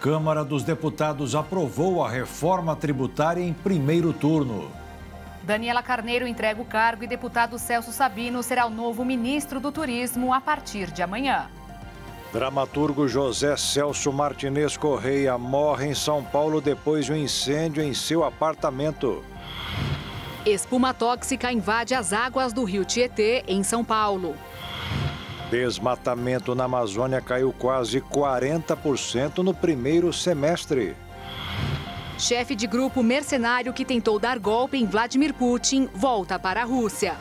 Câmara dos Deputados aprovou a reforma tributária em primeiro turno. Daniela Carneiro entrega o cargo e deputado Celso Sabino será o novo ministro do Turismo a partir de amanhã. Dramaturgo José Celso Martinez Correia morre em São Paulo depois de um incêndio em seu apartamento. Espuma tóxica invade as águas do rio Tietê, em São Paulo. Desmatamento na Amazônia caiu quase 40% no primeiro semestre. Chefe de grupo mercenário que tentou dar golpe em Vladimir Putin volta para a Rússia.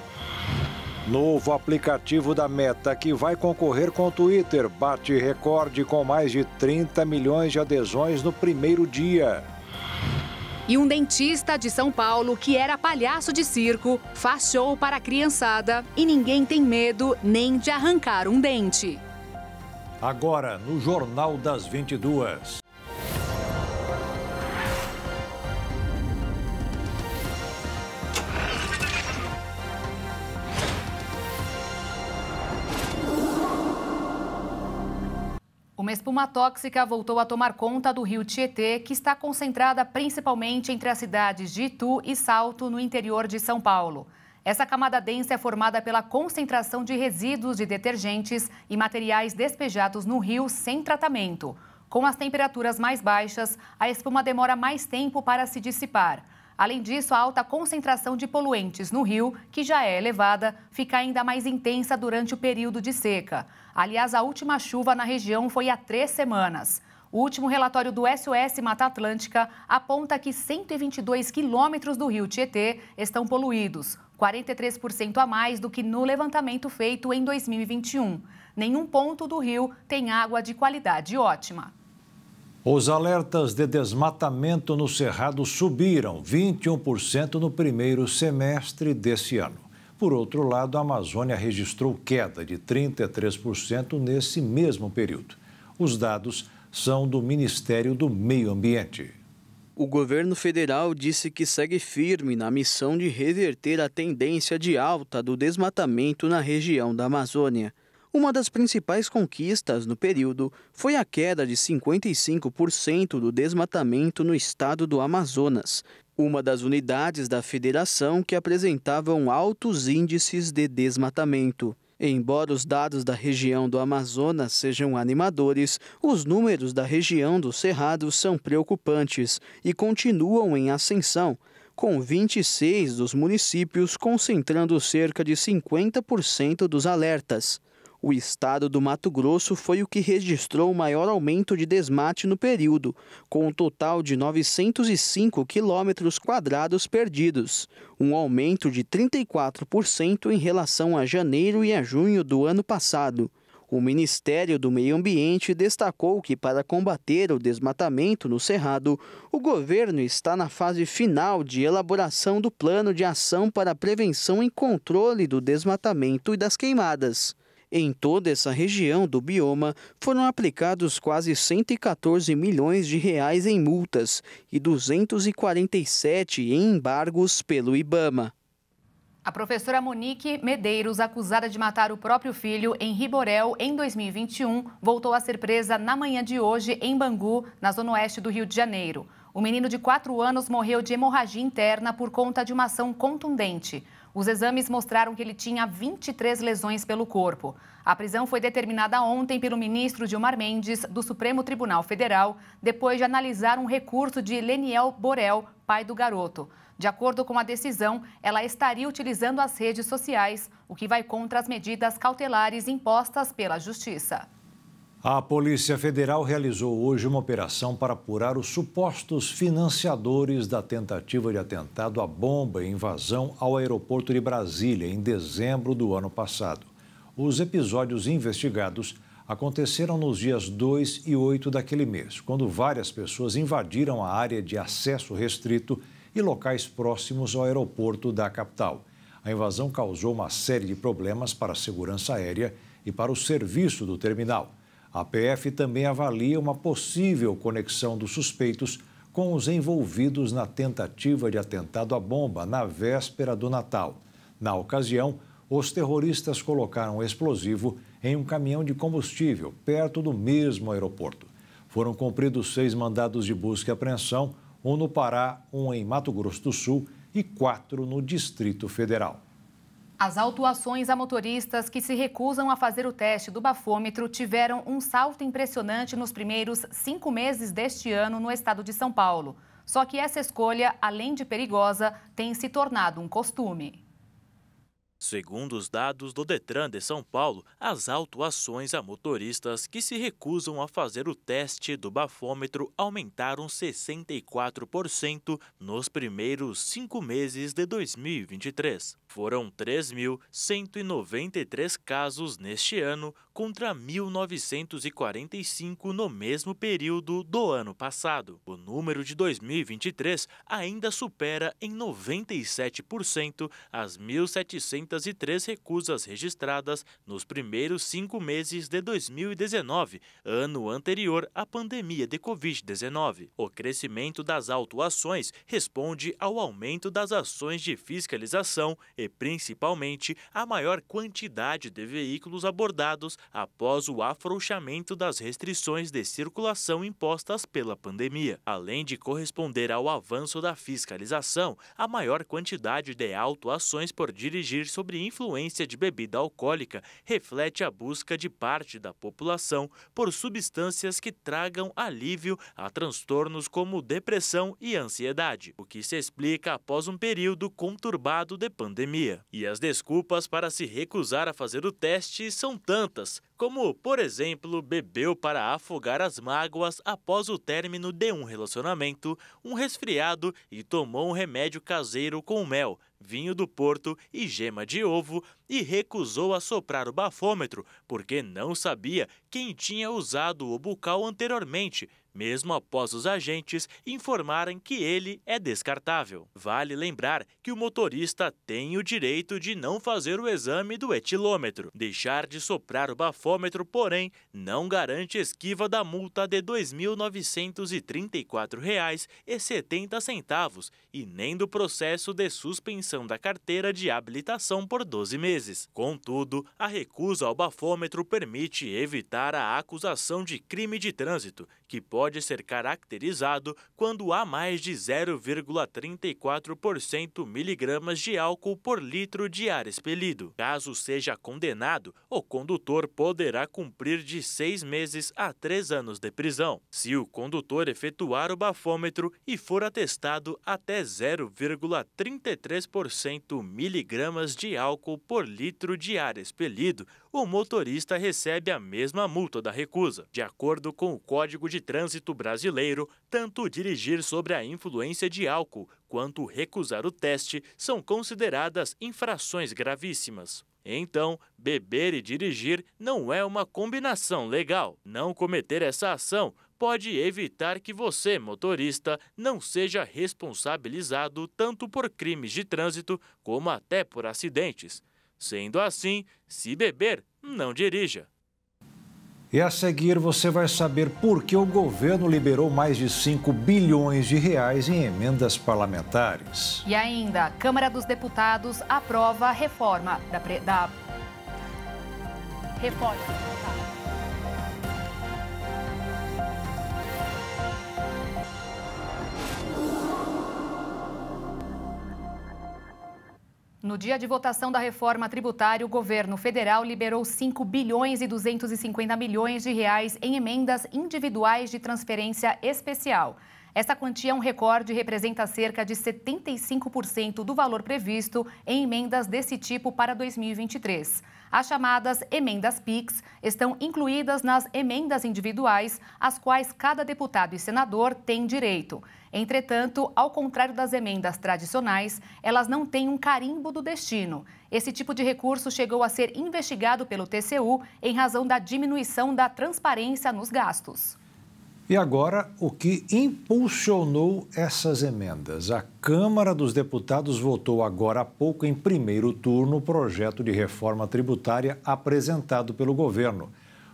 Novo aplicativo da Meta, que vai concorrer com o Twitter, bate recorde com mais de 30 milhões de adesões no primeiro dia. E um dentista de São Paulo, que era palhaço de circo, faz show para a criançada e ninguém tem medo nem de arrancar um dente. Agora, no Jornal das 22. Uma espuma tóxica voltou a tomar conta do rio Tietê, que está concentrada principalmente entre as cidades de Itu e Salto, no interior de São Paulo. Essa camada densa é formada pela concentração de resíduos de detergentes e materiais despejados no rio sem tratamento. Com as temperaturas mais baixas, a espuma demora mais tempo para se dissipar. Além disso, a alta concentração de poluentes no rio, que já é elevada, fica ainda mais intensa durante o período de seca. Aliás, a última chuva na região foi há 3 semanas. O último relatório do SOS Mata Atlântica aponta que 122 quilômetros do rio Tietê estão poluídos, 43% a mais do que no levantamento feito em 2021. Nenhum ponto do rio tem água de qualidade ótima. Os alertas de desmatamento no Cerrado subiram 21% no primeiro semestre desse ano. Por outro lado, a Amazônia registrou queda de 33% nesse mesmo período. Os dados são do Ministério do Meio Ambiente. O governo federal disse que segue firme na missão de reverter a tendência de alta do desmatamento na região da Amazônia. Uma das principais conquistas no período foi a queda de 55% do desmatamento no estado do Amazonas, uma das unidades da federação que apresentavam altos índices de desmatamento. Embora os dados da região do Amazonas sejam animadores, os números da região do Cerrado são preocupantes e continuam em ascensão, com 26 dos municípios concentrando cerca de 50% dos alertas. O estado do Mato Grosso foi o que registrou o maior aumento de desmate no período, com um total de 905 quilômetros quadrados perdidos, um aumento de 34% em relação a janeiro e a junho do ano passado. O Ministério do Meio Ambiente destacou que, para combater o desmatamento no Cerrado, o governo está na fase final de elaboração do Plano de Ação para a Prevenção e Controle do Desmatamento e das Queimadas. Em toda essa região do bioma, foram aplicados quase 114 milhões de reais em multas e 247 em embargos pelo IBAMA. A professora Monique Medeiros, acusada de matar o próprio filho em Riborel em 2021, voltou a ser presa na manhã de hoje em Bangu, na zona oeste do Rio de Janeiro. O menino de 4 anos morreu de hemorragia interna por conta de uma ação contundente. Os exames mostraram que ele tinha 23 lesões pelo corpo. A prisão foi determinada ontem pelo ministro Gilmar Mendes, do Supremo Tribunal Federal, depois de analisar um recurso de Leniel Borel, pai do garoto. De acordo com a decisão, ela estaria utilizando as redes sociais, o que vai contra as medidas cautelares impostas pela Justiça. A Polícia Federal realizou hoje uma operação para apurar os supostos financiadores da tentativa de atentado à bomba e invasão ao aeroporto de Brasília em dezembro do ano passado. Os episódios investigados aconteceram nos dias 2 e 8 daquele mês, quando várias pessoas invadiram a área de acesso restrito e locais próximos ao aeroporto da capital. A invasão causou uma série de problemas para a segurança aérea e para o serviço do terminal. A PF também avalia uma possível conexão dos suspeitos com os envolvidos na tentativa de atentado à bomba na véspera do Natal. Na ocasião, os terroristas colocaram o explosivo em um caminhão de combustível perto do mesmo aeroporto. Foram cumpridos 6 mandados de busca e apreensão, um no Pará, um em Mato Grosso do Sul e 4 no Distrito Federal. As autuações a motoristas que se recusam a fazer o teste do bafômetro tiveram um salto impressionante nos primeiros 5 meses deste ano no estado de São Paulo. Só que essa escolha, além de perigosa, tem se tornado um costume. Segundo os dados do Detran de São Paulo, as autuações a motoristas que se recusam a fazer o teste do bafômetro aumentaram 64% nos primeiros 5 meses de 2023. Foram 3.193 casos neste ano, contra 1.945 no mesmo período do ano passado. O número de 2023 ainda supera em 97% as 1.703 recusas registradas nos primeiros 5 meses de 2019, ano anterior à pandemia de Covid-19. O crescimento das autuações responde ao aumento das ações de fiscalização e, principalmente, a maior quantidade de veículos abordados após o afrouxamento das restrições de circulação impostas pela pandemia. Além de corresponder ao avanço da fiscalização, a maior quantidade de autuações por dirigir sob influência de bebida alcoólica reflete a busca de parte da população por substâncias que tragam alívio a transtornos como depressão e ansiedade, o que se explica após um período conturbado de pandemia. E as desculpas para se recusar a fazer o teste são tantas, como, por exemplo, bebeu para afogar as mágoas após o término de um relacionamento, um resfriado e tomou um remédio caseiro com mel, vinho do Porto e gema de ovo e recusou a soprar o bafômetro porque não sabia quem tinha usado o bucal anteriormente, mesmo após os agentes informarem que ele é descartável. Vale lembrar que o motorista tem o direito de não fazer o exame do etilômetro. Deixar de soprar o bafômetro, porém, não garante esquiva da multa de R$ 2.934,70 e nem do processo de suspensão da carteira de habilitação por 12 meses. Contudo, a recusa ao bafômetro permite evitar a acusação de crime de trânsito, que pode ser caracterizado quando há mais de 0,34% miligramas de álcool por litro de ar expelido. Caso seja condenado, o condutor poderá cumprir de 6 meses a 3 anos de prisão. Se o condutor efetuar o bafômetro e for atestado até 0,33% miligramas de álcool por litro de ar expelido, o motorista recebe a mesma multa da recusa. De acordo com o Código de Trânsito Brasileiro, tanto dirigir sobre a influência de álcool quanto recusar o teste são consideradas infrações gravíssimas. Então, beber e dirigir não é uma combinação legal. Não cometer essa ação pode evitar que você, motorista, não seja responsabilizado tanto por crimes de trânsito como até por acidentes. Sendo assim, se beber, não dirija. E a seguir você vai saber por que o governo liberou mais de 5 bilhões de reais em emendas parlamentares. E ainda, a Câmara dos Deputados aprova a reforma da reforma. No dia de votação da reforma tributária, o governo federal liberou 5 bilhões e 250 milhões de reais em emendas individuais de transferência especial. Essa quantia é um recorde e representa cerca de 75% do valor previsto em emendas desse tipo para 2023. As chamadas emendas PIX estão incluídas nas emendas individuais, às quais cada deputado e senador tem direito. Entretanto, ao contrário das emendas tradicionais, elas não têm um carimbo do destino. Esse tipo de recurso chegou a ser investigado pelo TCU em razão da diminuição da transparência nos gastos. E agora, o que impulsionou essas emendas? A Câmara dos Deputados votou agora há pouco, em primeiro turno, o projeto de reforma tributária apresentado pelo governo.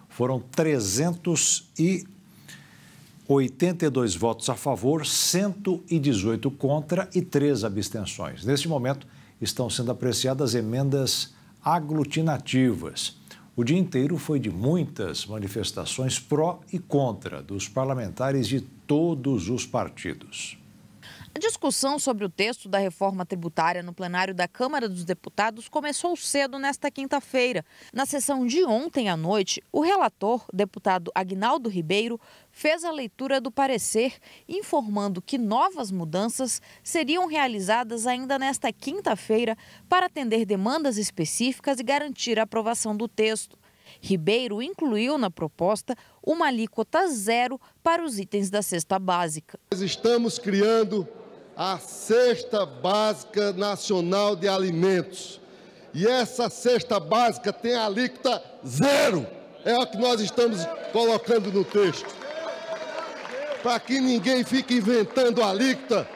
Foram 382 votos a favor, 118 contra e 3 abstenções. Neste momento, estão sendo apreciadas emendas aglutinativas. O dia inteiro foi de muitas manifestações pró e contra dos parlamentares de todos os partidos. A discussão sobre o texto da reforma tributária no plenário da Câmara dos Deputados começou cedo nesta quinta-feira. Na sessão de ontem à noite, o relator, deputado Aguinaldo Ribeiro, fez a leitura do parecer, informando que novas mudanças seriam realizadas ainda nesta quinta-feira para atender demandas específicas e garantir a aprovação do texto. Ribeiro incluiu na proposta uma alíquota zero para os itens da cesta básica. Nós estamos criando a Cesta Básica Nacional de Alimentos. E essa cesta básica tem a alíquota zero. É o que nós estamos colocando no texto. Para que ninguém fique inventando alíquota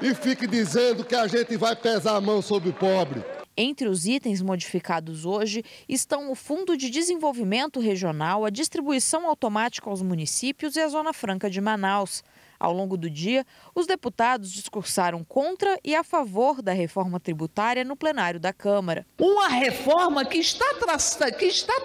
e fique dizendo que a gente vai pesar a mão sobre o pobre. Entre os itens modificados hoje estão o Fundo de Desenvolvimento Regional, a distribuição automática aos municípios e a Zona Franca de Manaus. Ao longo do dia, os deputados discursaram contra e a favor da reforma tributária no plenário da Câmara. Uma reforma que está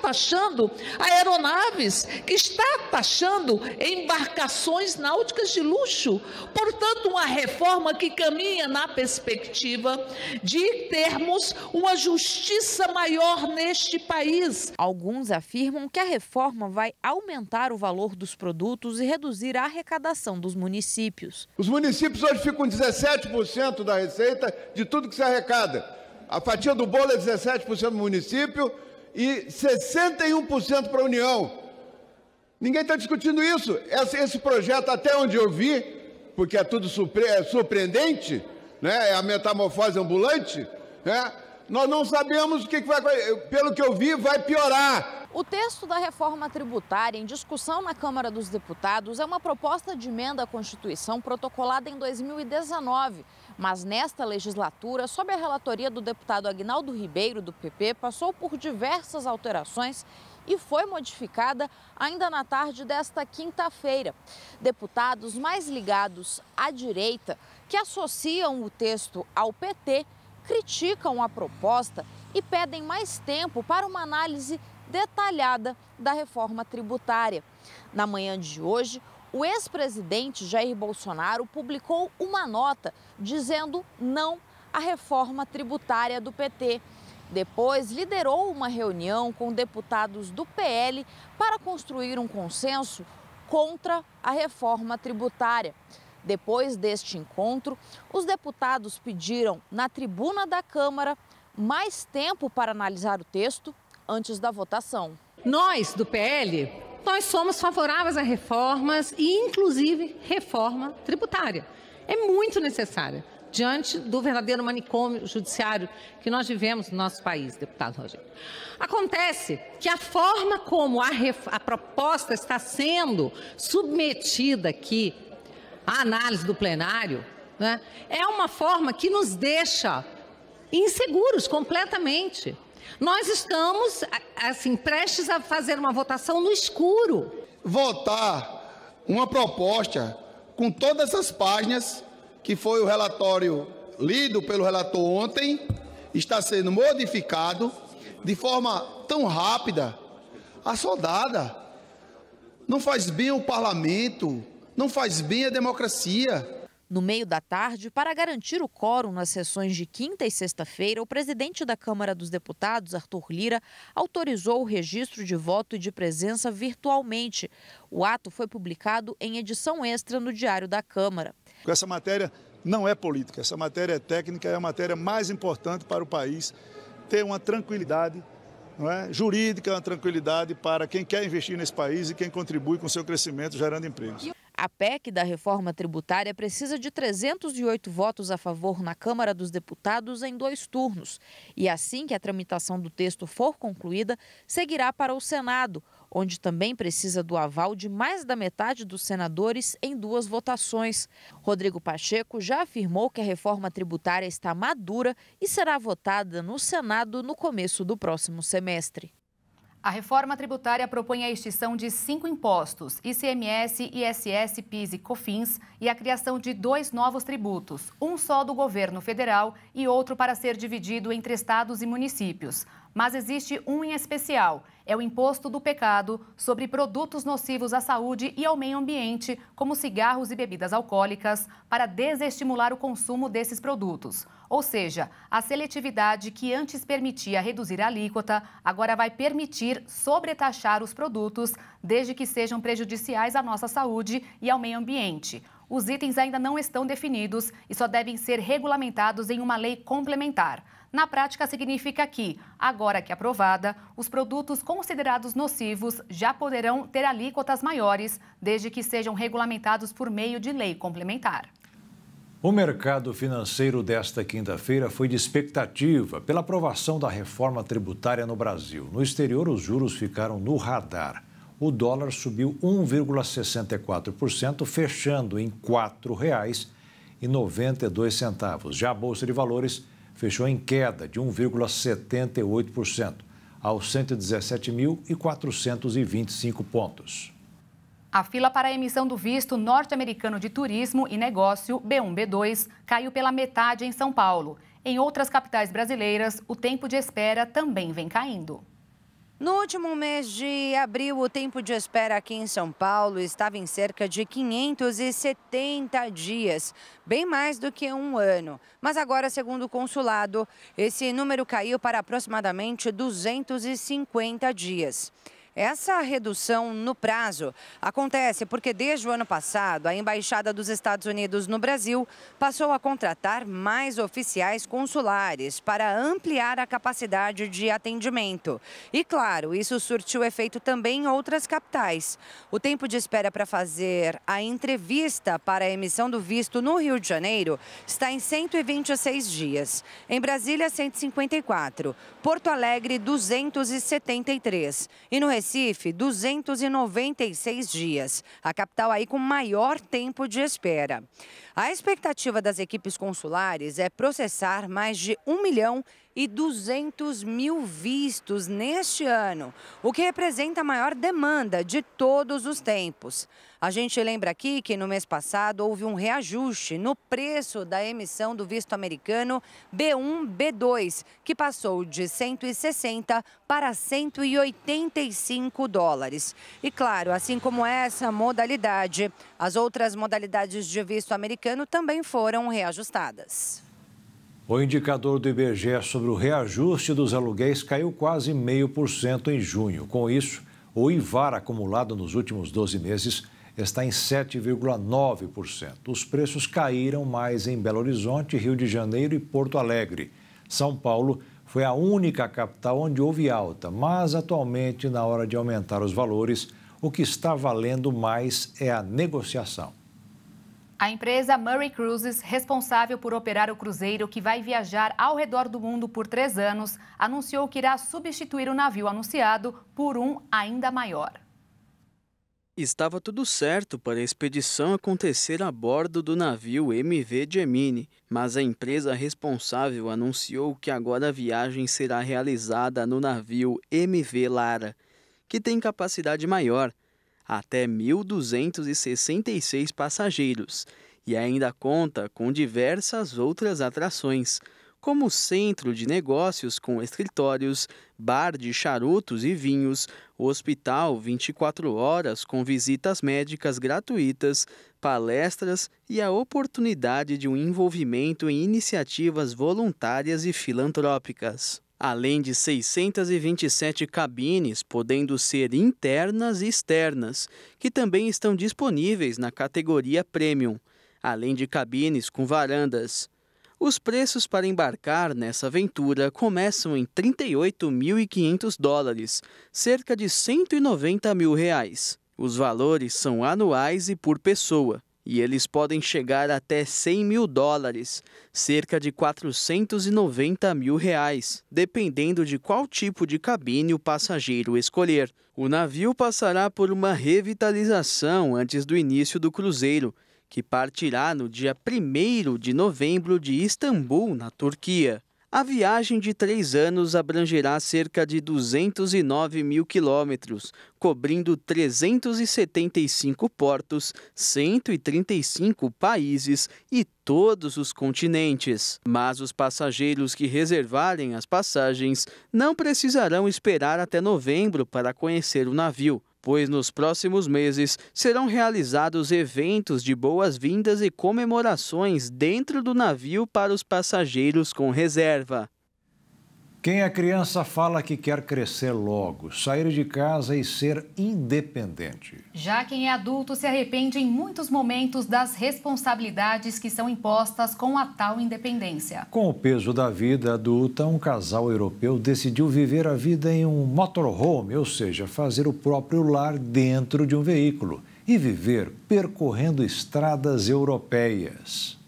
taxando aeronaves, que está taxando embarcações náuticas de luxo. Portanto, uma reforma que caminha na perspectiva de termos uma justiça maior neste país. Alguns afirmam que a reforma vai aumentar o valor dos produtos e reduzir a arrecadação dos municípios. Os municípios hoje ficam com 17% da receita de tudo que se arrecada. A fatia do bolo é 17% do município e 61% para a União. Ninguém está discutindo isso. Esse projeto, até onde eu vi, porque é tudo surpreendente, né? É a metamorfose ambulante, né? Nós não sabemos o que vai, pelo que eu vi, vai piorar. O texto da reforma tributária em discussão na Câmara dos Deputados é uma proposta de emenda à Constituição protocolada em 2019. Mas nesta legislatura, sob a relatoria do deputado Aguinaldo Ribeiro, do PP, passou por diversas alterações e foi modificada ainda na tarde desta quinta-feira. Deputados mais ligados à direita, que associam o texto ao PT, criticam a proposta e pedem mais tempo para uma análise detalhada da reforma tributária. Na manhã de hoje, o ex-presidente Jair Bolsonaro publicou uma nota dizendo não à reforma tributária do PT. Depois, liderou uma reunião com deputados do PL para construir um consenso contra a reforma tributária. Depois deste encontro, os deputados pediram na tribuna da Câmara mais tempo para analisar o texto antes da votação. Nós, do PL, nós somos favoráveis a reformas e, inclusive, reforma tributária. É muito necessária diante do verdadeiro manicômio judiciário que nós vivemos no nosso país, deputado Rogério. Acontece que a forma como a proposta está sendo submetida aqui à análise do plenário, né, é uma forma que nos deixa inseguros completamente. Nós estamos, assim, prestes a fazer uma votação no escuro. Votar uma proposta com todas as páginas, que foi o relatório lido pelo relator ontem, está sendo modificado de forma tão rápida, assodada. Não faz bem ao parlamento, não faz bem à democracia. No meio da tarde, para garantir o quórum nas sessões de quinta e sexta-feira, o presidente da Câmara dos Deputados, Arthur Lira, autorizou o registro de voto e de presença virtualmente. O ato foi publicado em edição extra no Diário da Câmara. Essa matéria não é política, essa matéria é técnica, é a matéria mais importante para o país ter uma tranquilidade, não é? Jurídica, uma tranquilidade para quem quer investir nesse país e quem contribui com o seu crescimento gerando empregos. A PEC da reforma tributária precisa de 308 votos a favor na Câmara dos Deputados em 2 turnos. E assim que a tramitação do texto for concluída, seguirá para o Senado, onde também precisa do aval de mais da metade dos senadores em 2 votações. Rodrigo Pacheco já afirmou que a reforma tributária está madura e será votada no Senado no começo do próximo semestre. A reforma tributária propõe a extinção de 5 impostos, ICMS, ISS, PIS e COFINS, e a criação de 2 novos tributos, um só do governo federal e outro para ser dividido entre estados e municípios. mas existe um em especial. É o imposto do pecado sobre produtos nocivos à saúde e ao meio ambiente, como cigarros e bebidas alcoólicas, para desestimular o consumo desses produtos. Ou seja, a seletividade que antes permitia reduzir a alíquota, agora vai permitir sobretaxar os produtos, desde que sejam prejudiciais à nossa saúde e ao meio ambiente. Os itens ainda não estão definidos e só devem ser regulamentados em uma lei complementar. Na prática, significa que, agora que aprovada, os produtos considerados nocivos já poderão ter alíquotas maiores, desde que sejam regulamentados por meio de lei complementar. O mercado financeiro desta quinta-feira foi de expectativa pela aprovação da reforma tributária no Brasil. No exterior, os juros ficaram no radar. O dólar subiu 1,64%, fechando em R$ 4,92. Já a Bolsa de Valores fechou em queda de 1,78%, aos 117.425 pontos. A fila para a emissão do visto norte-americano de turismo e negócio, B1-B2, caiu pela metade em São Paulo. Em outras capitais brasileiras, o tempo de espera também vem caindo. No último mês de abril, o tempo de espera aqui em São Paulo estava em cerca de 570 dias, bem mais do que um ano. Mas agora, segundo o consulado, esse número caiu para aproximadamente 250 dias. Essa redução no prazo acontece porque desde o ano passado, a Embaixada dos Estados Unidos no Brasil passou a contratar mais oficiais consulares para ampliar a capacidade de atendimento. E, claro, isso surtiu efeito também em outras capitais. O tempo de espera para fazer a entrevista para a emissão do visto no Rio de Janeiro está em 126 dias. Em Brasília, 154. Porto Alegre, 273. E no Recife, 296 dias. A capital aí com maior tempo de espera. A expectativa das equipes consulares é processar mais de 1.200.000 vistos neste ano, o que representa a maior demanda de todos os tempos. A gente lembra aqui que no mês passado houve um reajuste no preço da emissão do visto americano B1-B2, que passou de 160 para 185 dólares. E claro, assim como essa modalidade, as outras modalidades de visto americano também foram reajustadas. O indicador do IBGE sobre o reajuste dos aluguéis caiu quase 0,5% em junho. Com isso, o IVAR acumulado nos últimos 12 meses está em 7,9%. Os preços caíram mais em Belo Horizonte, Rio de Janeiro e Porto Alegre. São Paulo foi a única capital onde houve alta, mas atualmente, na hora de aumentar os valores, o que está valendo mais é a negociação. A empresa Murray Cruises, responsável por operar o cruzeiro que vai viajar ao redor do mundo por 3 anos, anunciou que irá substituir o navio anunciado por um ainda maior. Estava tudo certo para a expedição acontecer a bordo do navio MV Gemini, mas a empresa responsável anunciou que agora a viagem será realizada no navio MV Lara, que tem capacidade maior, até 1.266 passageiros, e ainda conta com diversas outras atrações, como centro de negócios com escritórios, bar de charutos e vinhos, hospital 24 horas com visitas médicas gratuitas, palestras e a oportunidade de um envolvimento em iniciativas voluntárias e filantrópicas. Além de 627 cabines, podendo ser internas e externas, que também estão disponíveis na categoria Premium, além de cabines com varandas. Os preços para embarcar nessa aventura começam em $38.500, cerca de R$190 mil. Os valores são anuais e por pessoa, e eles podem chegar até $100 mil, cerca de R$490 mil, dependendo de qual tipo de cabine o passageiro escolher. O navio passará por uma revitalização antes do início do cruzeiro, que partirá no dia 1º de novembro de Istambul, na Turquia. A viagem de 3 anos abrangerá cerca de 209 mil quilômetros, cobrindo 375 portos, 135 países e todos os continentes. Mas os passageiros que reservarem as passagens não precisarão esperar até novembro para conhecer o navio, pois nos próximos meses serão realizados eventos de boas-vindas e comemorações dentro do navio para os passageiros com reserva. Quem é criança fala que quer crescer logo, sair de casa e ser independente. Já quem é adulto se arrepende em muitos momentos das responsabilidades que são impostas com a tal independência. Com o peso da vida adulta, um casal europeu decidiu viver a vida em um motorhome, ou seja, fazer o próprio lar dentro de um veículo e viver percorrendo estradas europeias.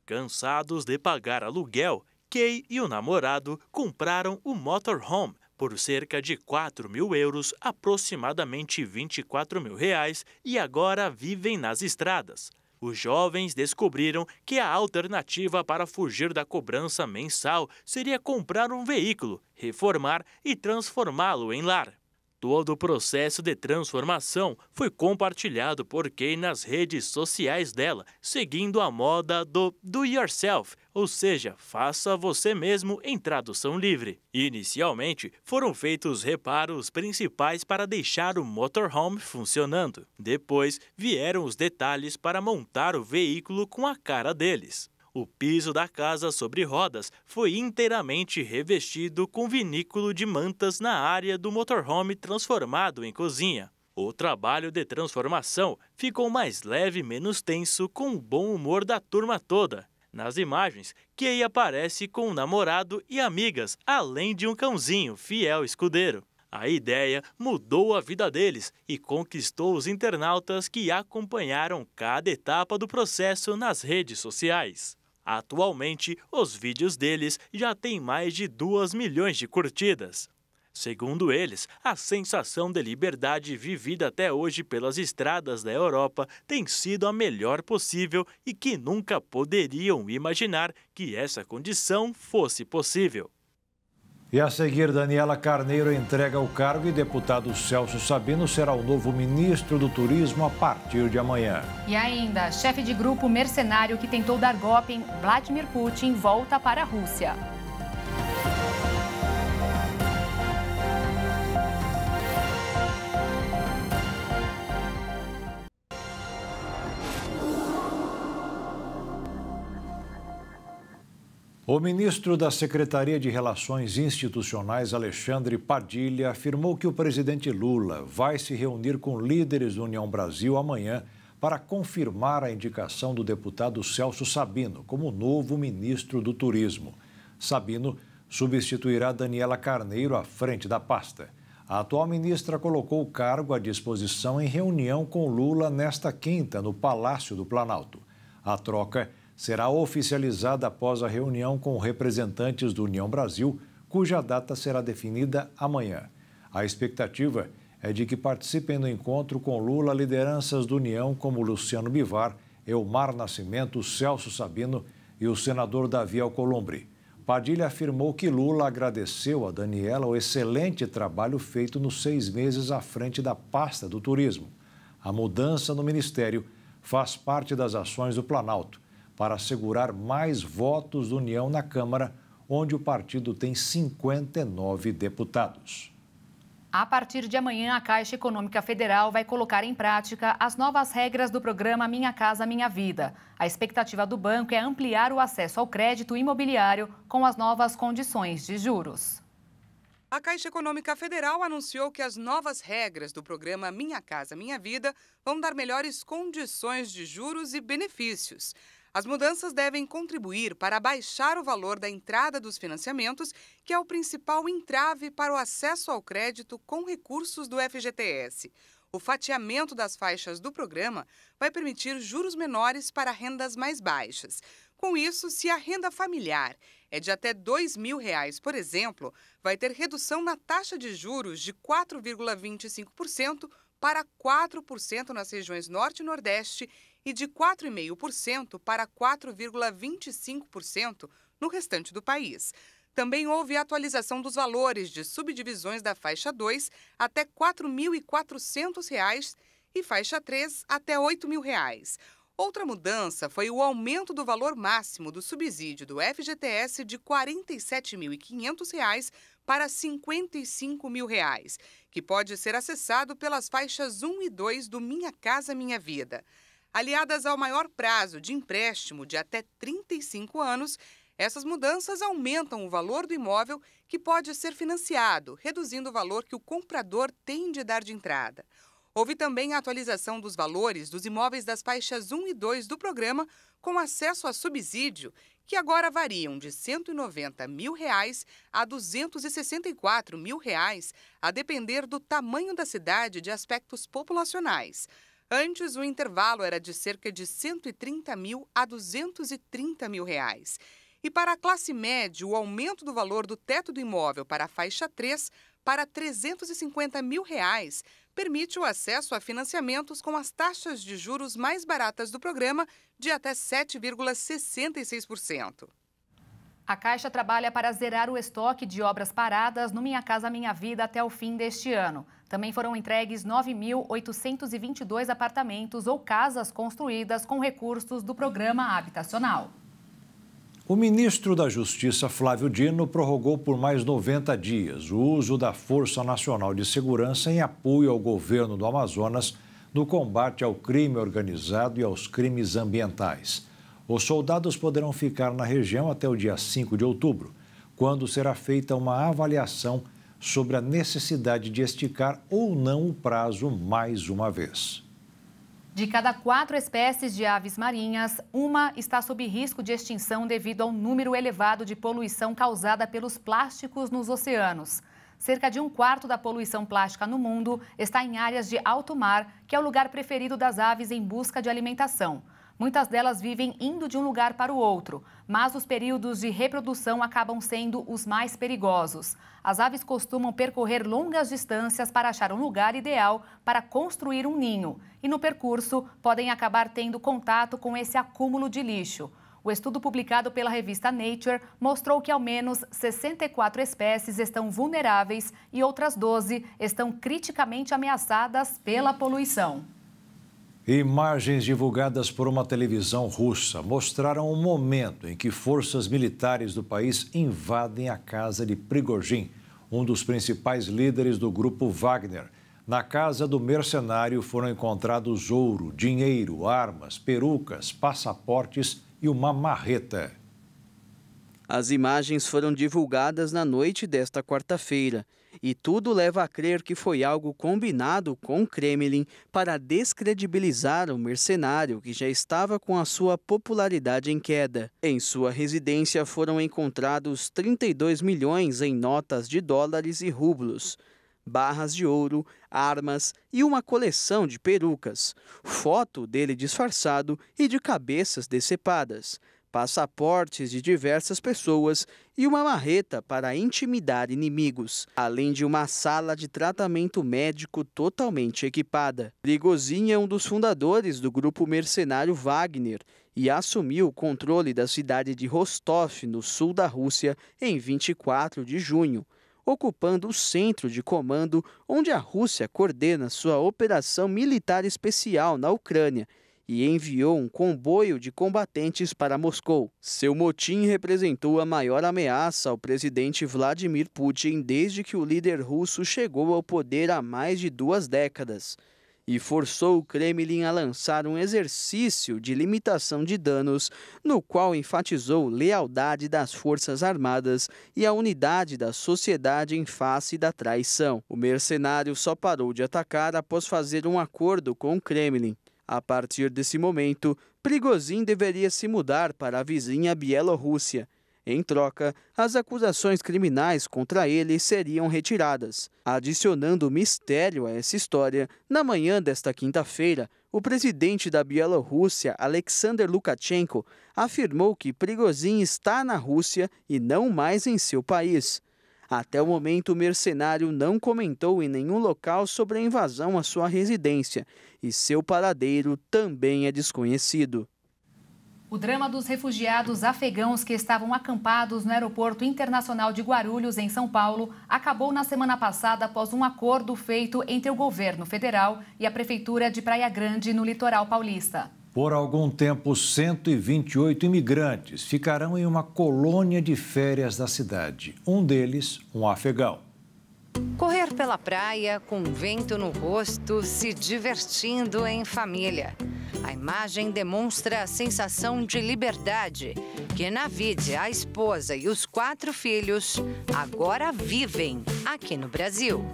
Cansados de pagar aluguel, Kay e o namorado compraram o motorhome por cerca de 4 mil euros, aproximadamente 24 mil reais, e agora vivem nas estradas. Os jovens descobriram que a alternativa para fugir da cobrança mensal seria comprar um veículo, reformar e transformá-lo em lar. Todo o processo de transformação foi compartilhado por Kay nas redes sociais dela, seguindo a moda do do yourself, ou seja, faça você mesmo em tradução livre. Inicialmente, foram feitos reparos principais para deixar o motorhome funcionando. Depois, vieram os detalhes para montar o veículo com a cara deles. O piso da casa sobre rodas foi inteiramente revestido com vinículo de mantas na área do motorhome transformado em cozinha. O trabalho de transformação ficou mais leve e menos tenso, com o bom humor da turma toda. Nas imagens, Kay aparece com um namorado e amigas, além de um cãozinho fiel escudeiro. A ideia mudou a vida deles e conquistou os internautas que acompanharam cada etapa do processo nas redes sociais. Atualmente, os vídeos deles já têm mais de 2 milhões de curtidas. Segundo eles, a sensação de liberdade vivida até hoje pelas estradas da Europa tem sido a melhor possível e que nunca poderiam imaginar que essa condição fosse possível. E a seguir, Daniela Carneiro entrega o cargo e deputado Celso Sabino será o novo ministro do Turismo a partir de amanhã. E ainda, chefe de grupo mercenário que tentou dar golpe em Vladimir Putin volta para a Rússia. O ministro da Secretaria de Relações Institucionais, Alexandre Padilha, afirmou que o presidente Lula vai se reunir com líderes do União Brasil amanhã para confirmar a indicação do deputado Celso Sabino como novo ministro do Turismo. Sabino substituirá Daniela Carneiro à frente da pasta. A atual ministra colocou o cargo à disposição em reunião com Lula nesta quinta, no Palácio do Planalto. A troca será oficializada após a reunião com representantes do União Brasil, cuja data será definida amanhã. A expectativa é de que participem do encontro com Lula lideranças do União como Luciano Bivar, Elmar Nascimento, Celso Sabino e o senador Davi Alcolumbre. Padilha afirmou que Lula agradeceu a Daniela o excelente trabalho feito nos 6 meses à frente da pasta do turismo. A mudança no ministério faz parte das ações do Planalto para assegurar mais votos do União na Câmara, onde o partido tem 59 deputados. A partir de amanhã, a Caixa Econômica Federal vai colocar em prática as novas regras do programa Minha Casa Minha Vida. A expectativa do banco é ampliar o acesso ao crédito imobiliário com as novas condições de juros. A Caixa Econômica Federal anunciou que as novas regras do programa Minha Casa Minha Vida vão dar melhores condições de juros e benefícios. As mudanças devem contribuir para baixar o valor da entrada dos financiamentos, que é o principal entrave para o acesso ao crédito com recursos do FGTS. O fatiamento das faixas do programa vai permitir juros menores para rendas mais baixas. Com isso, se a renda familiar é de até R$ 2.000, por exemplo, vai ter redução na taxa de juros de 4,25% para 4% nas regiões Norte e Nordeste e de 4,5% para 4,25% no restante do país. Também houve atualização dos valores de subdivisões da faixa 2 até R$ 4.400 e faixa 3 até R$ 8.000. Outra mudança foi o aumento do valor máximo do subsídio do FGTS de R$ 47.500 para R$ 55.000, que pode ser acessado pelas faixas 1 e 2 do Minha Casa Minha Vida. Aliadas ao maior prazo de empréstimo de até 35 anos, essas mudanças aumentam o valor do imóvel que pode ser financiado, reduzindo o valor que o comprador tem de dar de entrada. Houve também a atualização dos valores dos imóveis das faixas 1 e 2 do programa com acesso a subsídio, que agora variam de R$ 190.000 a R$ 264.000, a depender do tamanho da cidade e de aspectos populacionais. Antes, o intervalo era de cerca de R$ 130.000 a R$ 230.000. E para a classe média, o aumento do valor do teto do imóvel para a faixa 3 para R$ 350.000 permite o acesso a financiamentos com as taxas de juros mais baratas do programa de até 7,66%. A Caixa trabalha para zerar o estoque de obras paradas no Minha Casa Minha Vida até o fim deste ano. Também foram entregues 9.822 apartamentos ou casas construídas com recursos do programa habitacional. O ministro da Justiça, Flávio Dino, prorrogou por mais 90 dias o uso da Força Nacional de Segurança em apoio ao governo do Amazonas no combate ao crime organizado e aos crimes ambientais. Os soldados poderão ficar na região até o dia 5 de outubro, quando será feita uma avaliação sobre a necessidade de esticar ou não o prazo mais uma vez. De cada 4 espécies de aves marinhas, uma está sob risco de extinção devido ao número elevado de poluição causada pelos plásticos nos oceanos. Cerca de 1/4 da poluição plástica no mundo está em áreas de alto mar, que é o lugar preferido das aves em busca de alimentação. Muitas delas vivem indo de um lugar para o outro, mas os períodos de reprodução acabam sendo os mais perigosos. As aves costumam percorrer longas distâncias para achar um lugar ideal para construir um ninho. E no percurso, podem acabar tendo contato com esse acúmulo de lixo. O estudo publicado pela revista Nature mostrou que ao menos 64 espécies estão vulneráveis e outras 12 estão criticamente ameaçadas pela poluição. Imagens divulgadas por uma televisão russa mostraram o momento em que forças militares do país invadem a casa de Prigozhin, um dos principais líderes do grupo Wagner. Na casa do mercenário foram encontrados ouro, dinheiro, armas, perucas, passaportes e uma marreta. As imagens foram divulgadas na noite desta quarta-feira e tudo leva a crer que foi algo combinado com o Kremlin para descredibilizar o mercenário que já estava com a sua popularidade em queda. Em sua residência foram encontrados 32 milhões em notas de dólares e rublos, barras de ouro, armas e uma coleção de perucas, foto dele disfarçado e de cabeças decepadas, passaportes de diversas pessoas e uma marreta para intimidar inimigos, além de uma sala de tratamento médico totalmente equipada. Prigozhin é um dos fundadores do grupo mercenário Wagner e assumiu o controle da cidade de Rostov, no sul da Rússia, em 24 de junho, ocupando o centro de comando onde a Rússia coordena sua operação militar especial na Ucrânia e enviou um comboio de combatentes para Moscou. Seu motim representou a maior ameaça ao presidente Vladimir Putin desde que o líder russo chegou ao poder há mais de 2 décadas e forçou o Kremlin a lançar um exercício de limitação de danos, no qual enfatizou lealdade das Forças Armadas e a unidade da sociedade em face da traição. O mercenário só parou de atacar após fazer um acordo com o Kremlin. A partir desse momento, Prigozhin deveria se mudar para a vizinha Bielorrússia. Em troca, as acusações criminais contra ele seriam retiradas. Adicionando mistério a essa história, na manhã desta quinta-feira, o presidente da Bielorrússia, Alexander Lukashenko, afirmou que Prigozhin está na Rússia e não mais em seu país. Até o momento, o mercenário não comentou em nenhum local sobre a invasão à sua residência e seu paradeiro também é desconhecido. O drama dos refugiados afegãos que estavam acampados no Aeroporto Internacional de Guarulhos, em São Paulo, acabou na semana passada após um acordo feito entre o governo federal e a Prefeitura de Praia Grande, no litoral paulista. Por algum tempo, 128 imigrantes ficarão em uma colônia de férias da cidade. Um deles, um afegão. Correr pela praia com vento no rosto, se divertindo em família. A imagem demonstra a sensação de liberdade que Navid, a esposa e os 4 filhos agora vivem aqui no Brasil.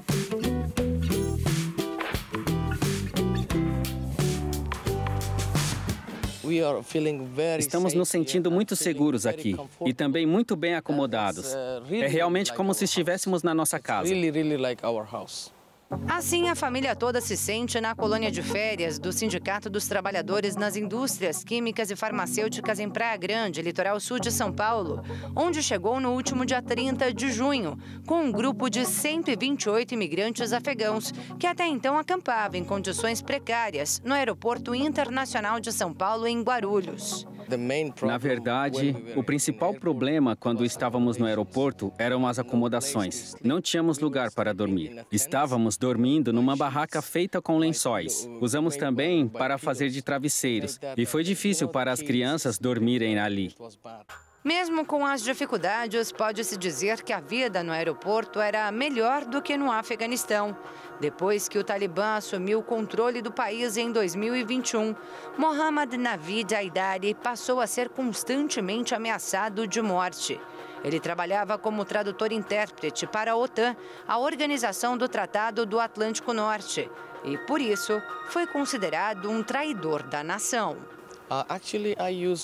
Estamos nos sentindo muito seguros aqui e também muito bem acomodados. É realmente como se estivéssemos na nossa casa. Assim, a família toda se sente na colônia de férias do Sindicato dos Trabalhadores nas Indústrias Químicas e Farmacêuticas em Praia Grande, litoral sul de São Paulo, onde chegou no último dia 30 de junho, com um grupo de 128 imigrantes afegãos que até então acampavam em condições precárias no Aeroporto Internacional de São Paulo, em Guarulhos. Na verdade, o principal problema quando estávamos no aeroporto eram as acomodações. Não tínhamos lugar para dormir. Estávamos dormindo numa barraca feita com lençóis. Usamos também para fazer de travesseiros. E foi difícil para as crianças dormirem ali. Mesmo com as dificuldades, pode-se dizer que a vida no aeroporto era melhor do que no Afeganistão. Depois que o Talibã assumiu o controle do país em 2021, Mohammad Navid Haidari passou a ser constantemente ameaçado de morte. Ele trabalhava como tradutor-intérprete para a OTAN, a Organização do Tratado do Atlântico Norte, e, por isso, foi considerado um traidor da nação.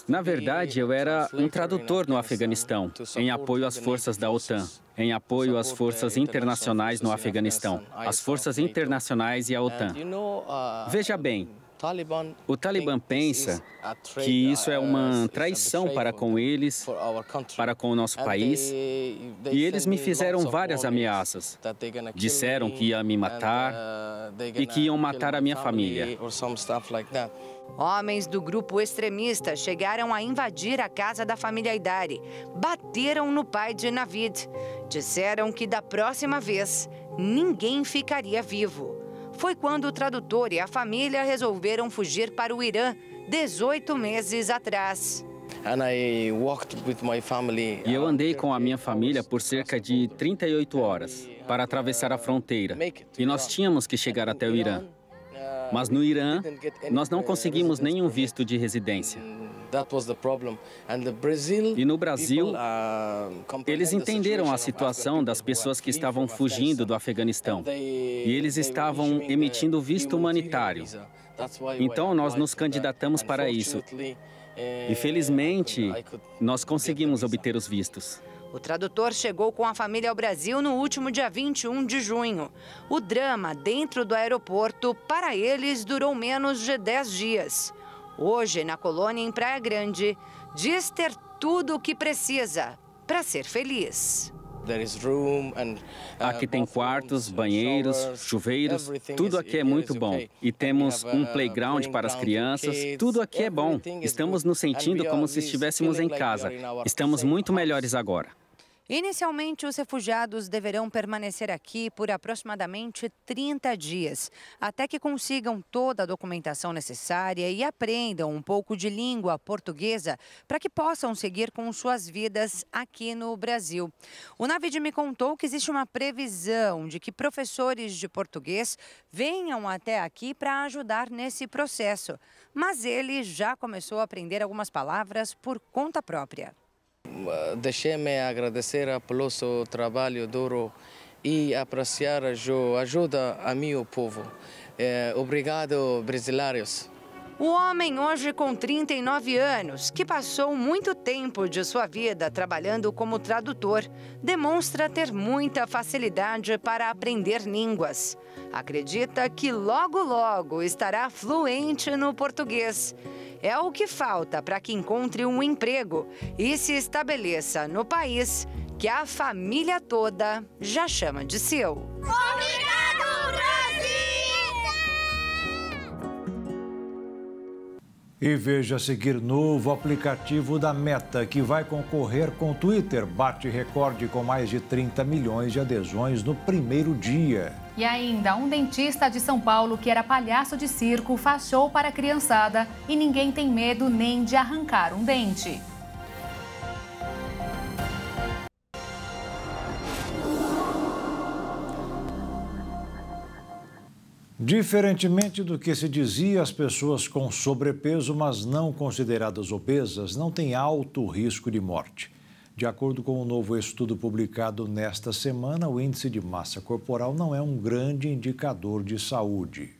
Na verdade, eu era um tradutor no Afeganistão, em apoio às forças da OTAN, em apoio às forças internacionais no Afeganistão, as forças internacionais e a OTAN. Veja bem, o Talibã pensa que isso é uma traição para com eles, para com o nosso país, e eles me fizeram várias ameaças. Disseram que iam me matar e que iam matar a minha família. Homens do grupo extremista chegaram a invadir a casa da família Haidari, bateram no pai de Navid. Disseram que da próxima vez ninguém ficaria vivo. Foi quando o tradutor e a família resolveram fugir para o Irã 18 meses atrás. E eu andei com a minha família por cerca de 38 horas para atravessar a fronteira. E nós tínhamos que chegar até o Irã. Mas no Irã, nós não conseguimos nenhum visto de residência. E no Brasil, eles entenderam a situação das pessoas que estavam fugindo do Afeganistão. E eles estavam emitindo visto humanitário. Então, nós nos candidatamos para isso. E, felizmente, nós conseguimos obter os vistos. O tradutor chegou com a família ao Brasil no último dia 21 de junho. O drama dentro do aeroporto, para eles, durou menos de 10 dias. Hoje, na colônia em Praia Grande, diz ter tudo o que precisa para ser feliz. Aqui tem quartos, banheiros, chuveiros, tudo aqui é muito bom. E temos um playground para as crianças, tudo aqui é bom. Estamos nos sentindo como se estivéssemos em casa. Estamos muito melhores agora. Inicialmente, os refugiados deverão permanecer aqui por aproximadamente 30 dias, até que consigam toda a documentação necessária e aprendam um pouco de língua portuguesa para que possam seguir com suas vidas aqui no Brasil. O Navid me contou que existe uma previsão de que professores de português venham até aqui para ajudar nesse processo, mas ele já começou a aprender algumas palavras por conta própria. Deixe-me agradecer pelo seu trabalho duro e apreciar a ajuda a meu povo. Obrigado, brasileiros. O homem, hoje com 39 anos, que passou muito tempo de sua vida trabalhando como tradutor, demonstra ter muita facilidade para aprender línguas. Acredita que logo, logo estará fluente no português. É o que falta para que encontre um emprego e se estabeleça no país que a família toda já chama de seu. Obrigado, Brasil! E veja a seguir, novo aplicativo da Meta, que vai concorrer com o Twitter, bate recorde com mais de 30 milhões de adesões no primeiro dia. E ainda, um dentista de São Paulo que era palhaço de circo faz show para a criançada e ninguém tem medo nem de arrancar um dente. Diferentemente do que se dizia, as pessoas com sobrepeso, mas não consideradas obesas, não têm alto risco de morte. De acordo com um novo estudo publicado nesta semana, o índice de massa corporal não é um grande indicador de saúde.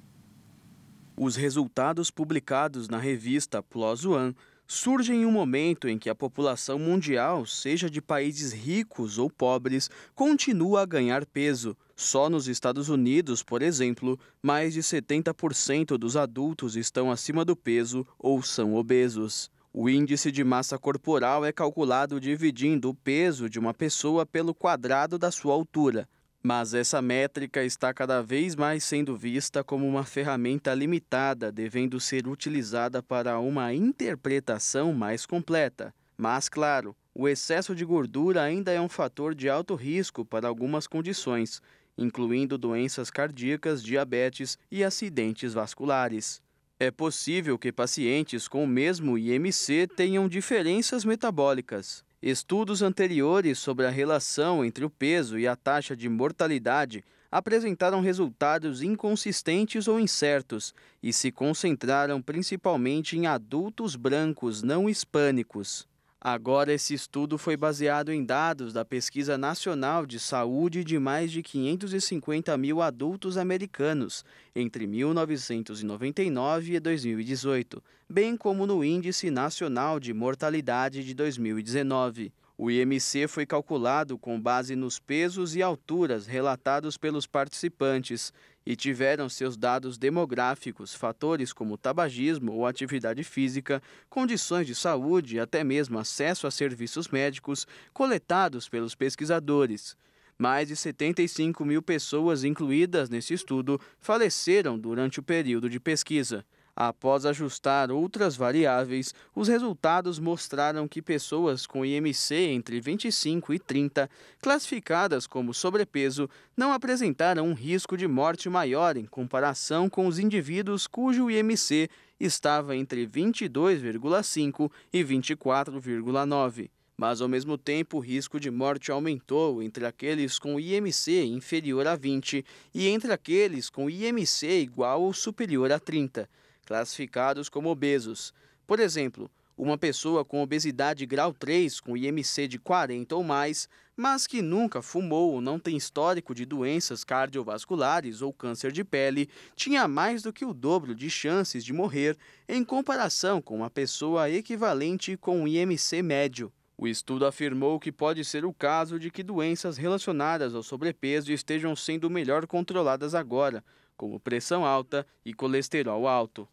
Os resultados publicados na revista PLOS ONE surgem em um momento em que a população mundial, seja de países ricos ou pobres, continua a ganhar peso. Só nos Estados Unidos, por exemplo, mais de 70% dos adultos estão acima do peso ou são obesos. O índice de massa corporal é calculado dividindo o peso de uma pessoa pelo quadrado da sua altura. Mas essa métrica está cada vez mais sendo vista como uma ferramenta limitada, devendo ser utilizada para uma interpretação mais completa. Mas, claro, o excesso de gordura ainda é um fator de alto risco para algumas condições, incluindo doenças cardíacas, diabetes e acidentes vasculares. É possível que pacientes com o mesmo IMC tenham diferenças metabólicas. Estudos anteriores sobre a relação entre o peso e a taxa de mortalidade apresentaram resultados inconsistentes ou incertos e se concentraram principalmente em adultos brancos não hispânicos. Agora, esse estudo foi baseado em dados da Pesquisa Nacional de Saúde de mais de 550 mil adultos americanos, entre 1999 e 2018, bem como no Índice Nacional de Mortalidade de 2019. O IMC foi calculado com base nos pesos e alturas relatados pelos participantes e tiveram seus dados demográficos, fatores como tabagismo ou atividade física, condições de saúde e até mesmo acesso a serviços médicos coletados pelos pesquisadores. Mais de 75 mil pessoas incluídas nesse estudo faleceram durante o período de pesquisa. Após ajustar outras variáveis, os resultados mostraram que pessoas com IMC entre 25 e 30, classificadas como sobrepeso, não apresentaram um risco de morte maior em comparação com os indivíduos cujo IMC estava entre 22,5 e 24,9. Mas, ao mesmo tempo, o risco de morte aumentou entre aqueles com IMC inferior a 20 e entre aqueles com IMC igual ou superior a 30. Classificados como obesos. Por exemplo, uma pessoa com obesidade grau 3, com IMC de 40 ou mais, mas que nunca fumou ou não tem histórico de doenças cardiovasculares ou câncer de pele, tinha mais do que o dobro de chances de morrer em comparação com uma pessoa equivalente com um IMC médio. O estudo afirmou que pode ser o caso de que doenças relacionadas ao sobrepeso estejam sendo melhor controladas agora, como pressão alta e colesterol alto.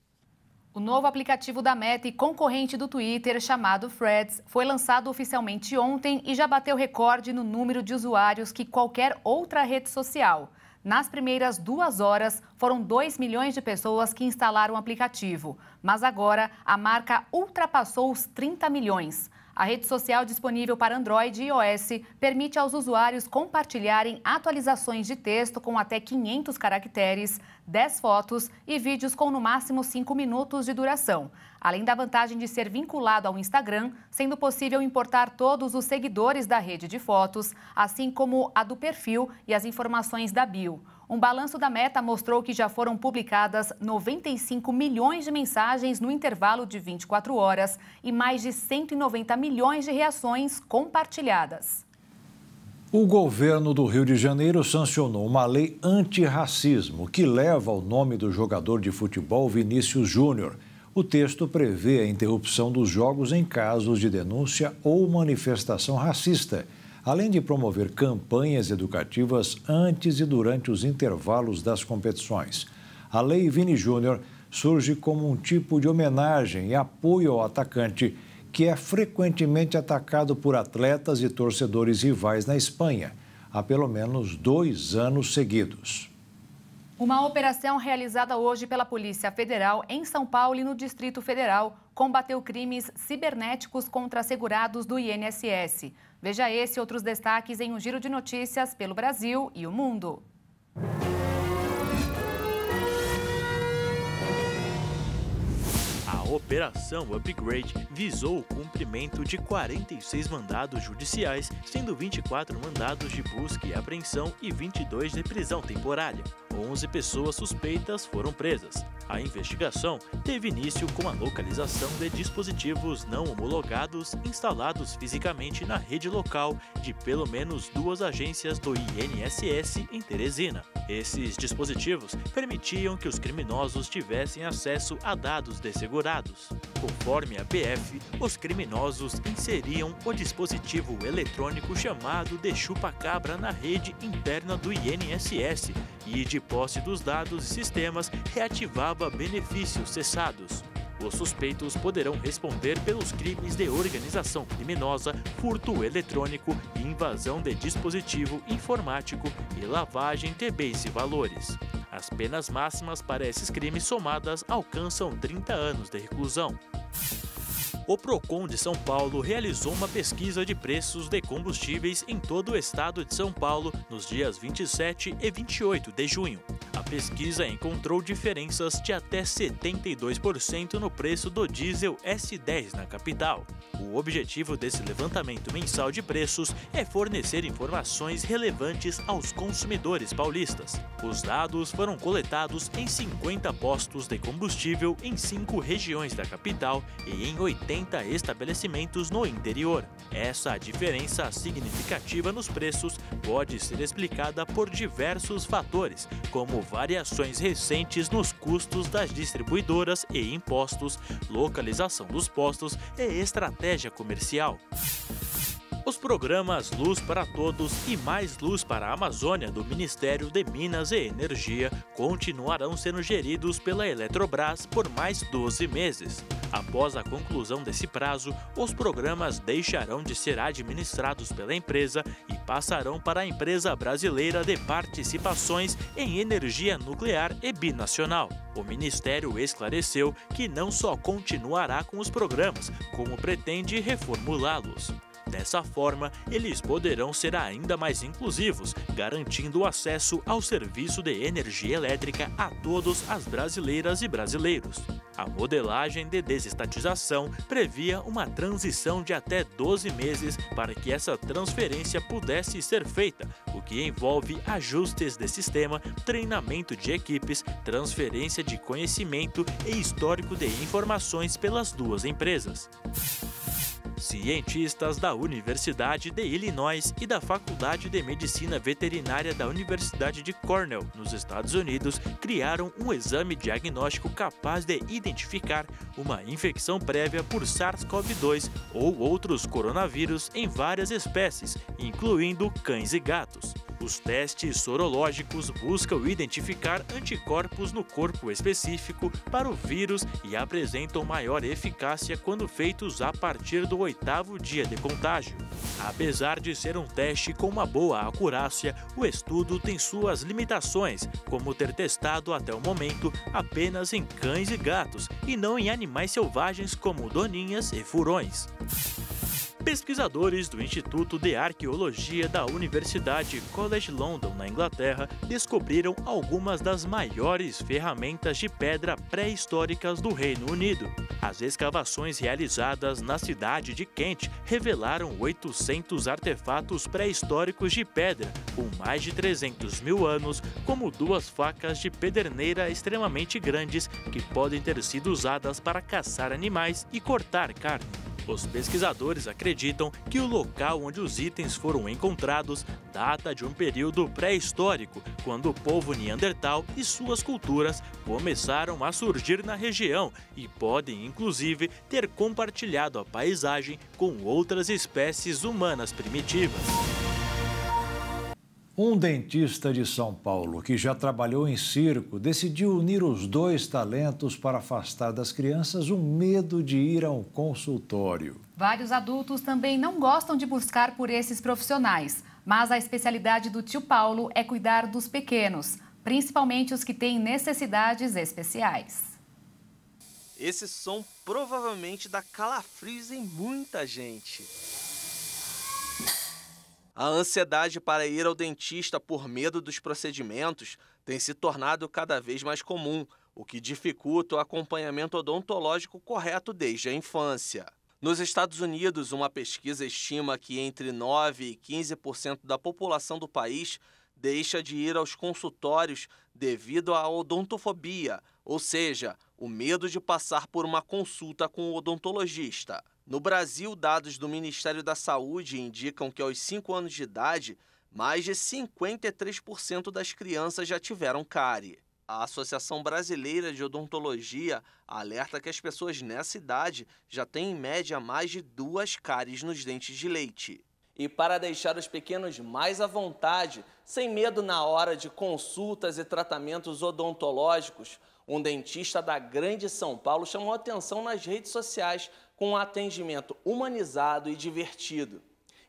O novo aplicativo da Meta e concorrente do Twitter, chamado Threads, foi lançado oficialmente ontem e já bateu recorde no número de usuários que qualquer outra rede social. Nas primeiras 2 horas, foram 2 milhões de pessoas que instalaram o aplicativo. Mas agora, a marca ultrapassou os 30 milhões. A rede social disponível para Android e iOS permite aos usuários compartilharem atualizações de texto com até 500 caracteres, 10 fotos e vídeos com no máximo 5 minutos de duração. Além da vantagem de ser vinculado ao Instagram, sendo possível importar todos os seguidores da rede de fotos, assim como a do perfil e as informações da bio. Um balanço da Meta mostrou que já foram publicadas 95 milhões de mensagens no intervalo de 24 horas e mais de 190 milhões de reações compartilhadas. O governo do Rio de Janeiro sancionou uma lei antirracismo que leva o nome do jogador de futebol Vinícius Júnior. O texto prevê a interrupção dos jogos em casos de denúncia ou manifestação racista, além de promover campanhas educativas antes e durante os intervalos das competições. A Lei Vini Júnior surge como um tipo de homenagem e apoio ao atacante, que é frequentemente atacado por atletas e torcedores rivais na Espanha, há pelo menos 2 anos seguidos. Uma operação realizada hoje pela Polícia Federal em São Paulo e no Distrito Federal combateu crimes cibernéticos contra segurados do INSS. Veja esse e outros destaques em um giro de notícias pelo Brasil e o mundo. A Operação Upgrade visou o cumprimento de 46 mandados judiciais, sendo 24 mandados de busca e apreensão e 22 de prisão temporária. 11 pessoas suspeitas foram presas. A investigação teve início com a localização de dispositivos não homologados instalados fisicamente na rede local de pelo menos 2 agências do INSS em Teresina. Esses dispositivos permitiam que os criminosos tivessem acesso a dados de segurados. Conforme a PF, os criminosos inseriam o dispositivo eletrônico chamado de chupa-cabra na rede interna do INSS e, de posse dos dados e sistemas, reativava benefícios cessados. Os suspeitos poderão responder pelos crimes de organização criminosa, furto eletrônico, invasão de dispositivo informático e lavagem de bens e valores. As penas máximas para esses crimes somadas alcançam 30 anos de reclusão. O Procon de São Paulo realizou uma pesquisa de preços de combustíveis em todo o estado de São Paulo nos dias 27 e 28 de junho. A pesquisa encontrou diferenças de até 72% no preço do diesel S10 na capital. O objetivo desse levantamento mensal de preços é fornecer informações relevantes aos consumidores paulistas. Os dados foram coletados em 50 postos de combustível em 5 regiões da capital e em 80 estabelecimentos no interior. Essa diferença significativa nos preços pode ser explicada por diversos fatores, como variações recentes nos custos das distribuidoras e impostos, localização dos postos e estratégia comercial. Os programas Luz para Todos e Mais Luz para a Amazônia do Ministério de Minas e Energia continuarão sendo geridos pela Eletrobras por mais 12 meses. Após a conclusão desse prazo, os programas deixarão de ser administrados pela empresa e passarão para a Empresa Brasileira de Participações em Energia Nuclear e Binacional. O Ministério esclareceu que não só continuará com os programas, como pretende reformulá-los. Dessa forma, eles poderão ser ainda mais inclusivos, garantindo o acesso ao serviço de energia elétrica a todos as brasileiras e brasileiros. A modelagem de desestatização previa uma transição de até 12 meses para que essa transferência pudesse ser feita, o que envolve ajustes de sistema, treinamento de equipes, transferência de conhecimento e histórico de informações pelas duas empresas. Cientistas da Universidade de Illinois e da Faculdade de Medicina Veterinária da Universidade de Cornell, nos Estados Unidos, criaram um exame diagnóstico capaz de identificar uma infecção prévia por SARS-CoV-2 ou outros coronavírus em várias espécies, incluindo cães e gatos. Os testes sorológicos buscam identificar anticorpos no corpo específico para o vírus e apresentam maior eficácia quando feitos a partir do 8º dia de contágio. Apesar de ser um teste com uma boa acurácia, o estudo tem suas limitações, como ter testado até o momento apenas em cães e gatos e não em animais selvagens como doninhas e furões. Pesquisadores do Instituto de Arqueologia da Universidade College London, na Inglaterra, descobriram algumas das maiores ferramentas de pedra pré-históricas do Reino Unido. As escavações realizadas na cidade de Kent revelaram 800 artefatos pré-históricos de pedra, com mais de 300 mil anos, como 2 facas de pederneira extremamente grandes que podem ter sido usadas para caçar animais e cortar carne. Os pesquisadores acreditam que o local onde os itens foram encontrados data de um período pré-histórico, quando o povo Neandertal e suas culturas começaram a surgir na região e podem, inclusive, ter compartilhado a paisagem com outras espécies humanas primitivas. Um dentista de São Paulo, que já trabalhou em circo, decidiu unir os 2 talentos para afastar das crianças o medo de ir a um consultório. Vários adultos também não gostam de buscar por esses profissionais, mas a especialidade do tio Paulo é cuidar dos pequenos. principalmente os que têm necessidades especiais. Esse som provavelmente dá calafrios em muita gente. A ansiedade para ir ao dentista por medo dos procedimentos tem se tornado cada vez mais comum, o que dificulta o acompanhamento odontológico correto desde a infância. Nos Estados Unidos, uma pesquisa estima que entre 9% e 15% da população do país deixa de ir aos consultórios devido à odontofobia, ou seja, o medo de passar por uma consulta com o odontologista. No Brasil, dados do Ministério da Saúde indicam que aos 5 anos de idade, mais de 53% das crianças já tiveram cárie. A Associação Brasileira de Odontologia alerta que as pessoas nessa idade já têm em média mais de 2 cáries nos dentes de leite. E para deixar os pequenos mais à vontade, sem medo na hora de consultas e tratamentos odontológicos, um dentista da Grande São Paulo chamou atenção nas redes sociais com um atendimento humanizado e divertido.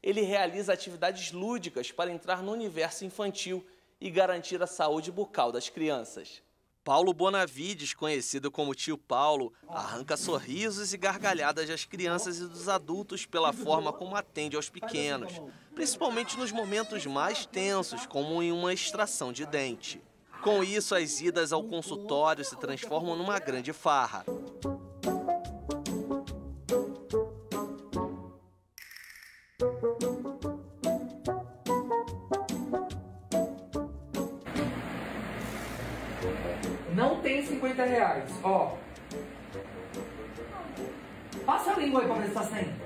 Ele realiza atividades lúdicas para entrar no universo infantil e garantir a saúde bucal das crianças. Paulo Bonavides, conhecido como Tio Paulo, arranca sorrisos e gargalhadas das crianças e dos adultos pela forma como atende aos pequenos, principalmente nos momentos mais tensos, como em uma extração de dente. Com isso, as idas ao consultório se transformam numa grande farra. Não tem R$50, ó. Passa a língua aí pra ver se tá saindo.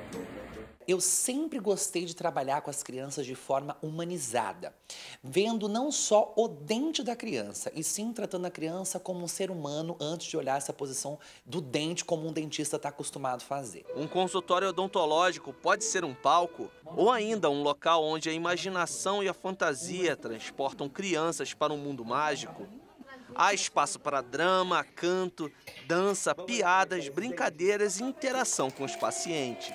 Eu sempre gostei de trabalhar com as crianças de forma humanizada, vendo não só o dente da criança, e sim tratando a criança como um ser humano antes de olhar essa posição do dente como um dentista está acostumado a fazer. Um consultório odontológico pode ser um palco ou ainda um local onde a imaginação e a fantasia transportam crianças para um mundo mágico. Há espaço para drama, canto, dança, piadas, brincadeiras e interação com os pacientes.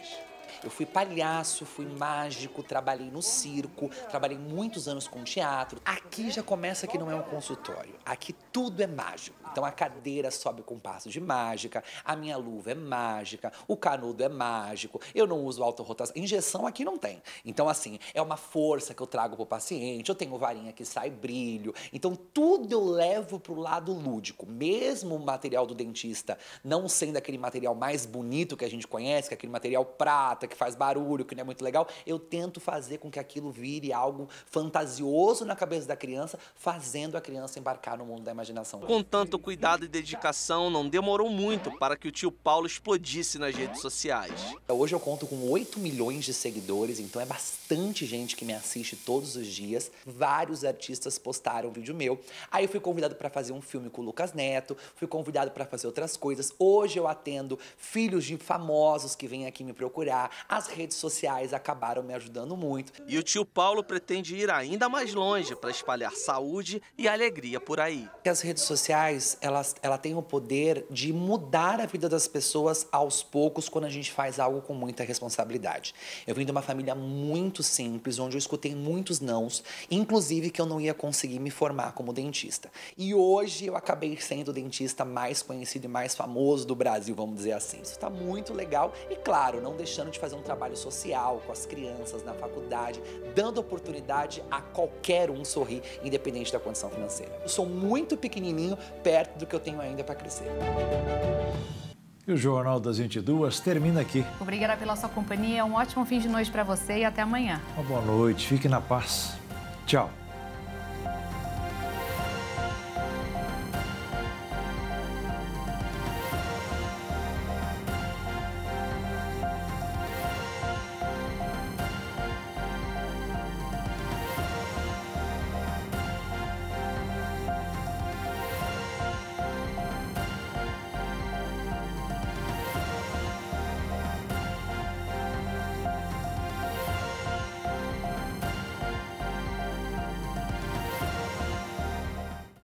Eu fui palhaço, fui mágico, trabalhei no circo, trabalhei muitos anos com teatro. Aqui já começa que não é um consultório, aqui tudo é mágico. Então a cadeira sobe com passo de mágica, a minha luva é mágica, o canudo é mágico, eu não uso autorrotação, injeção aqui não tem. Então assim, é uma força que eu trago pro paciente, eu tenho varinha que sai brilho, então tudo eu levo pro lado lúdico. Mesmo o material do dentista não sendo aquele material mais bonito que a gente conhece, que é aquele material prata, que faz barulho, que não é muito legal, eu tento fazer com que aquilo vire algo fantasioso na cabeça da criança, fazendo a criança embarcar no mundo da imaginação. Com tanto cuidado e dedicação, não demorou muito para que o Tio Paulo explodisse nas redes sociais. Hoje eu conto com 8 milhões de seguidores, então é bastante gente que me assiste todos os dias. Vários artistas postaram vídeo meu. Aí eu fui convidado para fazer um filme com o Lucas Neto, fui convidado para fazer outras coisas. Hoje eu atendo filhos de famosos que vêm aqui me procurar. As redes sociais acabaram me ajudando muito. E o Tio Paulo pretende ir ainda mais longe para espalhar saúde e alegria por aí. As redes sociais, ela tem o poder de mudar a vida das pessoas aos poucos quando a gente faz algo com muita responsabilidade. Eu vim de uma família muito simples, onde eu escutei muitos nãos, inclusive que eu não ia conseguir me formar como dentista. E hoje eu acabei sendo o dentista mais conhecido e mais famoso do Brasil, vamos dizer assim. Isso está muito legal e, claro, não deixando de fazer um trabalho social com as crianças na faculdade, dando oportunidade a qualquer um sorrir, independente da condição financeira. Eu sou muito pequenininho, perto do que eu tenho ainda para crescer. E o Jornal das 22 termina aqui. Obrigada pela sua companhia, um ótimo fim de noite para você e até amanhã. Uma boa noite, fique na paz. Tchau.